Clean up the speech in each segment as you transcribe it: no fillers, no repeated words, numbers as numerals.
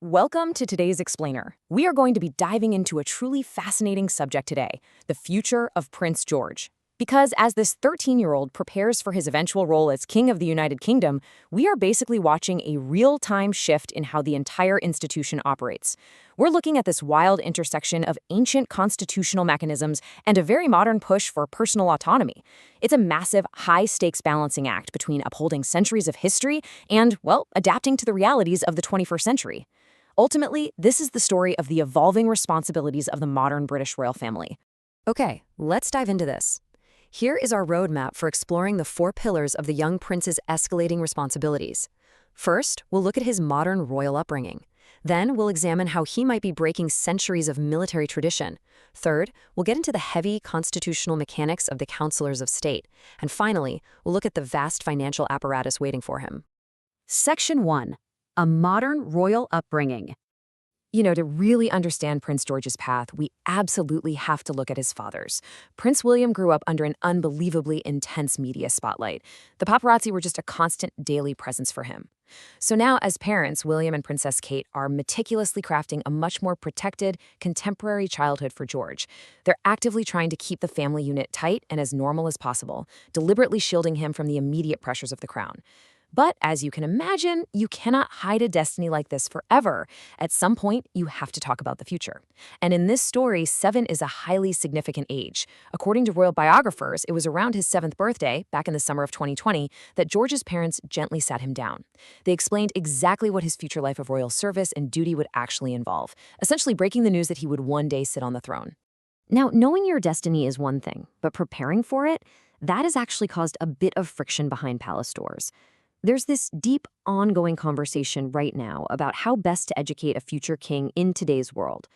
Welcome to today's Explainer. We are going to be diving into a truly fascinating subject today, the future of Prince George. Because as this 13-year-old prepares for his eventual role as King of the United Kingdom, we are basically watching a real-time shift in how the entire institution operates. We're looking at this wild intersection of ancient constitutional mechanisms and a very modern push for personal autonomy. It's a massive, high-stakes balancing act between upholding centuries of history and, well, adapting to the realities of the 21st century. Ultimately, this is the story of the evolving responsibilities of the modern British royal family. Okay, let's dive into this. Here is our roadmap for exploring the 4 pillars of the young prince's escalating responsibilities. First, we'll look at his modern royal upbringing. Then, we'll examine how he might be breaking centuries of military tradition. Third, we'll get into the heavy constitutional mechanics of the councillors of state. And finally, we'll look at the vast financial apparatus waiting for him. Section 1. A modern royal upbringing. To really understand Prince George's path, we absolutely have to look at his father's. Prince William grew up under an unbelievably intense media spotlight. The paparazzi were just a constant daily presence for him. So now, as parents, William and Princess Kate are meticulously crafting a much more protected, contemporary childhood for George. They're actively trying to keep the family unit tight and as normal as possible, deliberately shielding him from the immediate pressures of the crown. But as you can imagine, you cannot hide a destiny like this forever. At some point, you have to talk about the future. And in this story, 7 is a highly significant age. According to royal biographers, it was around his 7th birthday, back in the summer of 2020, that George's parents gently sat him down. They explained exactly what his future life of royal service and duty would actually involve, essentially breaking the news that he would one day sit on the throne. Now, knowing your destiny is one thing, but preparing for it, that has actually caused a bit of friction behind palace doors. There's this deep, ongoing conversation right now about how best to educate a future king in today's world.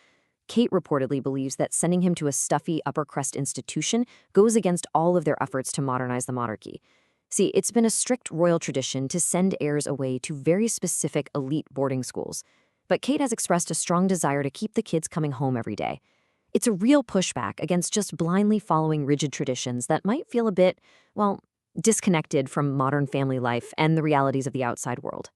Kate reportedly believes that sending him to a stuffy upper-crust institution goes against all of their efforts to modernize the monarchy. See, it's been a strict royal tradition to send heirs away to very specific elite boarding schools. But Kate has expressed a strong desire to keep the kids coming home every day. It's a real pushback against just blindly following rigid traditions that might feel a bit, well, disconnected from modern family life and the realities of the outside world.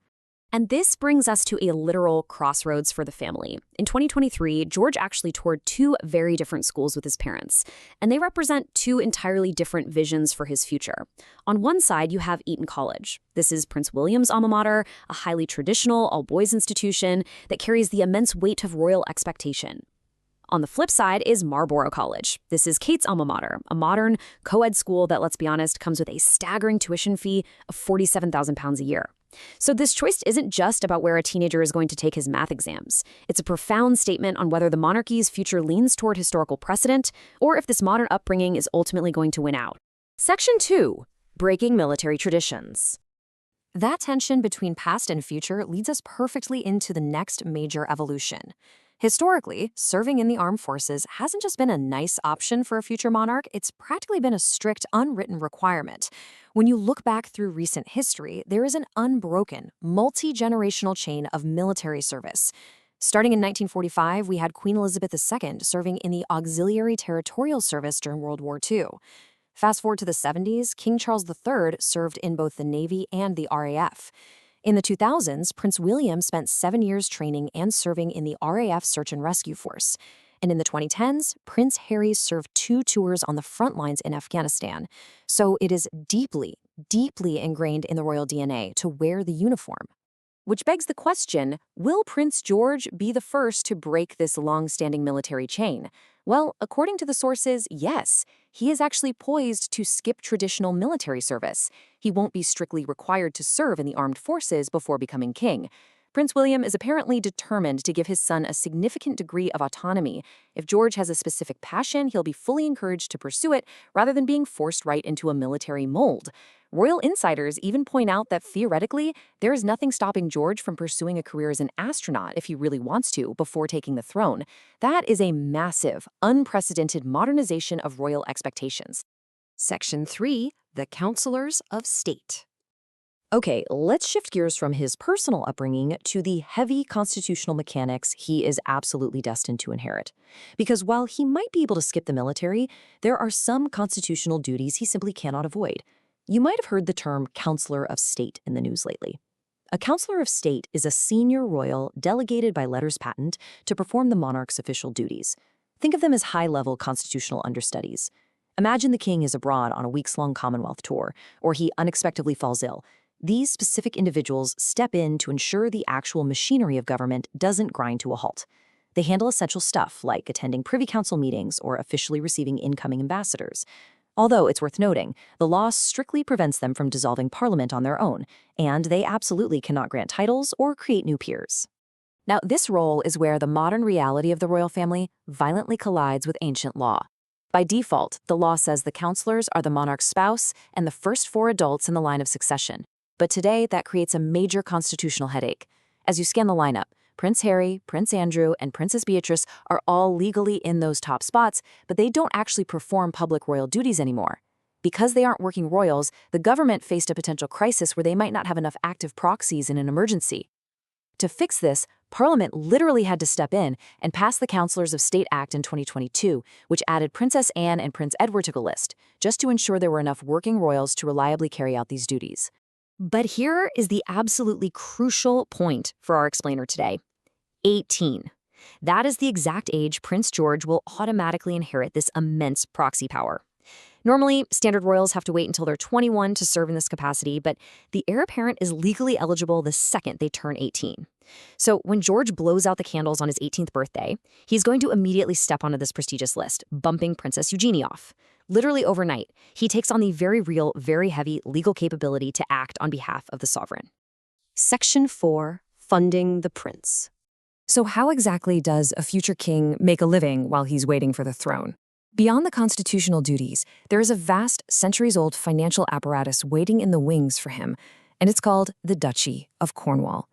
And this brings us to a literal crossroads for the family. In 2023, George actually toured 2 very different schools with his parents, and they represent 2 entirely different visions for his future. On one side, you have Eton College. This is Prince William's alma mater, a highly traditional, all-boys institution that carries the immense weight of royal expectation. On the flip side is Marlborough College. This is Kate's alma mater, a modern co-ed school that, let's be honest, comes with a staggering tuition fee of £47,000 a year. So this choice isn't just about where a teenager is going to take his math exams. It's a profound statement on whether the monarchy's future leans toward historical precedent or if this modern upbringing is ultimately going to win out. Section 2. Breaking military traditions. That tension between past and future leads us perfectly into the next major evolution. Historically, serving in the armed forces hasn't just been a nice option for a future monarch, it's practically been a strict, unwritten requirement. When you look back through recent history, there is an unbroken, multi-generational chain of military service. Starting in 1945, we had Queen Elizabeth II serving in the Auxiliary Territorial Service during World War II. Fast forward to the 70s, King Charles III served in both the Navy and the RAF. In the 2000s, Prince William spent 7 years training and serving in the RAF Search and Rescue Force. And in the 2010s, Prince Harry served 2 tours on the front lines in Afghanistan. So it is deeply, deeply ingrained in the royal DNA to wear the uniform. Which begs the question, will Prince George be the first to break this long-standing military chain? Well, according to the sources, yes. He is actually poised to skip traditional military service. He won't be strictly required to serve in the armed forces before becoming king. Prince William is apparently determined to give his son a significant degree of autonomy. If George has a specific passion, he'll be fully encouraged to pursue it rather than being forced right into a military mold. Royal insiders even point out that theoretically, there is nothing stopping George from pursuing a career as an astronaut if he really wants to before taking the throne. That is a massive, unprecedented modernization of royal expectations. Section 3. The Counsellors of State. Okay, let's shift gears from his personal upbringing to the heavy constitutional mechanics he is absolutely destined to inherit. Because while he might be able to skip the military, there are some constitutional duties he simply cannot avoid. You might have heard the term Counsellor of State in the news lately. A Counsellor of State is a senior royal delegated by letters patent to perform the monarch's official duties. Think of them as high-level constitutional understudies. Imagine the king is abroad on a weeks-long Commonwealth tour, or he unexpectedly falls ill. These specific individuals step in to ensure the actual machinery of government doesn't grind to a halt. They handle essential stuff like attending Privy Council meetings or officially receiving incoming ambassadors. Although, it's worth noting, the law strictly prevents them from dissolving Parliament on their own, and they absolutely cannot grant titles or create new peers. Now, this role is where the modern reality of the royal family violently collides with ancient law. By default, the law says the councillors are the monarch's spouse and the first 4 adults in the line of succession. But today, that creates a major constitutional headache. As you scan the lineup, Prince Harry, Prince Andrew, and Princess Beatrice are all legally in those top spots, but they don't actually perform public royal duties anymore. Because they aren't working royals, the government faced a potential crisis where they might not have enough active proxies in an emergency. To fix this, Parliament literally had to step in and pass the Councillors of State Act in 2022, which added Princess Anne and Prince Edward to the list, just to ensure there were enough working royals to reliably carry out these duties. But here is the absolutely crucial point for our explainer today. 18. That is the exact age Prince George will automatically inherit this immense proxy power. Normally, standard royals have to wait until they're 21 to serve in this capacity, but the heir apparent is legally eligible the second they turn 18. So when George blows out the candles on his 18th birthday, he's going to immediately step onto this prestigious list, bumping Princess Eugenie off. Literally overnight, he takes on the very real, very heavy legal capability to act on behalf of the sovereign. Section 4. Funding the Prince. So how exactly does a future king make a living while he's waiting for the throne? Beyond the constitutional duties, there is a vast, centuries-old financial apparatus waiting in the wings for him, and it's called the Duchy of Cornwall.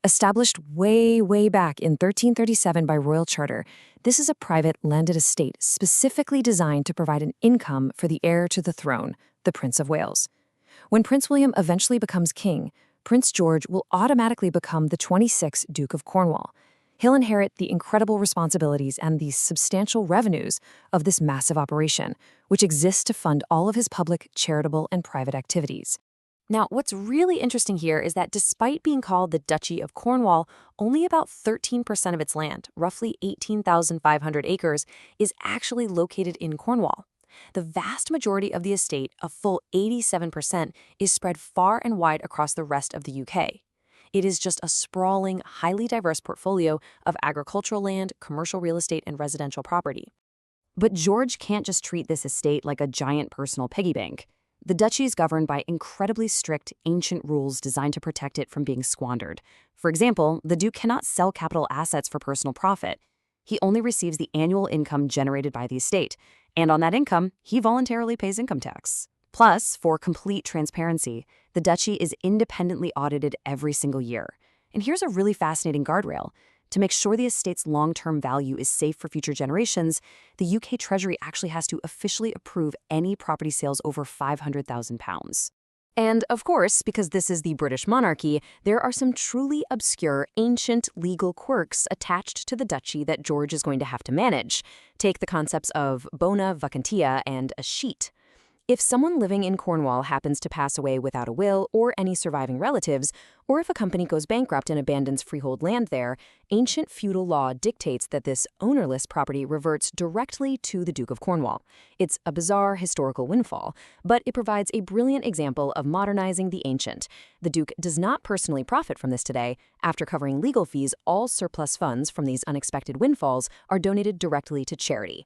Established way, way back in 1337 by royal charter, this is a private landed estate specifically designed to provide an income for the heir to the throne, the Prince of Wales. When Prince William eventually becomes king, Prince George will automatically become the 26th Duke of Cornwall. He'll inherit the incredible responsibilities and the substantial revenues of this massive operation, which exists to fund all of his public, charitable, and private activities. Now, what's really interesting here is that despite being called the Duchy of Cornwall, only about 13% of its land, roughly 18,500 acres, is actually located in Cornwall. The vast majority of the estate, a full 87%, is spread far and wide across the rest of the UK. It is just a sprawling, highly diverse portfolio of agricultural land, commercial real estate, and residential property. But George can't just treat this estate like a giant personal piggy bank. The duchy is governed by incredibly strict, ancient rules designed to protect it from being squandered. For example, the Duke cannot sell capital assets for personal profit. He only receives the annual income generated by the estate, and on that income, he voluntarily pays income tax. Plus, for complete transparency, the duchy is independently audited every single year. And here's a really fascinating guardrail. To make sure the estate's long-term value is safe for future generations, the UK Treasury actually has to officially approve any property sales over £500,000. And of course, because this is the British monarchy, there are some truly obscure, ancient legal quirks attached to the duchy that George is going to have to manage. Take the concepts of bona vacantia and a sheet. If someone living in Cornwall happens to pass away without a will or any surviving relatives, or if a company goes bankrupt and abandons freehold land there, ancient feudal law dictates that this ownerless property reverts directly to the Duke of Cornwall. It's a bizarre historical windfall, but it provides a brilliant example of modernizing the ancient. The Duke does not personally profit from this today. After covering legal fees, all surplus funds from these unexpected windfalls are donated directly to charity.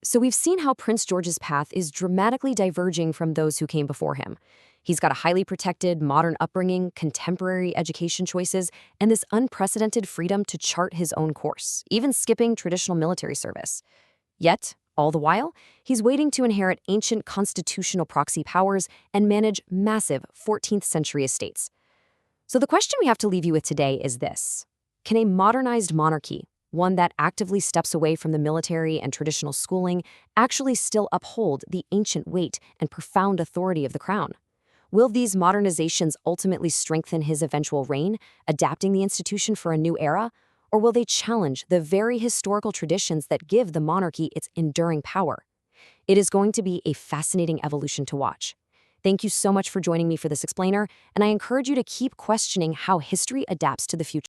So we've seen how Prince George's path is dramatically diverging from those who came before him. He's got a highly protected, modern upbringing, contemporary education choices, and this unprecedented freedom to chart his own course, even skipping traditional military service. Yet, all the while, he's waiting to inherit ancient constitutional proxy powers and manage massive 14th century estates. So the question we have to leave you with today is this: can a modernized monarchy, one that actively steps away from the military and traditional schooling, actually still uphold the ancient weight and profound authority of the crown? Will these modernizations ultimately strengthen his eventual reign, adapting the institution for a new era? Or will they challenge the very historical traditions that give the monarchy its enduring power? It is going to be a fascinating evolution to watch. Thank you so much for joining me for this explainer, and I encourage you to keep questioning how history adapts to the future.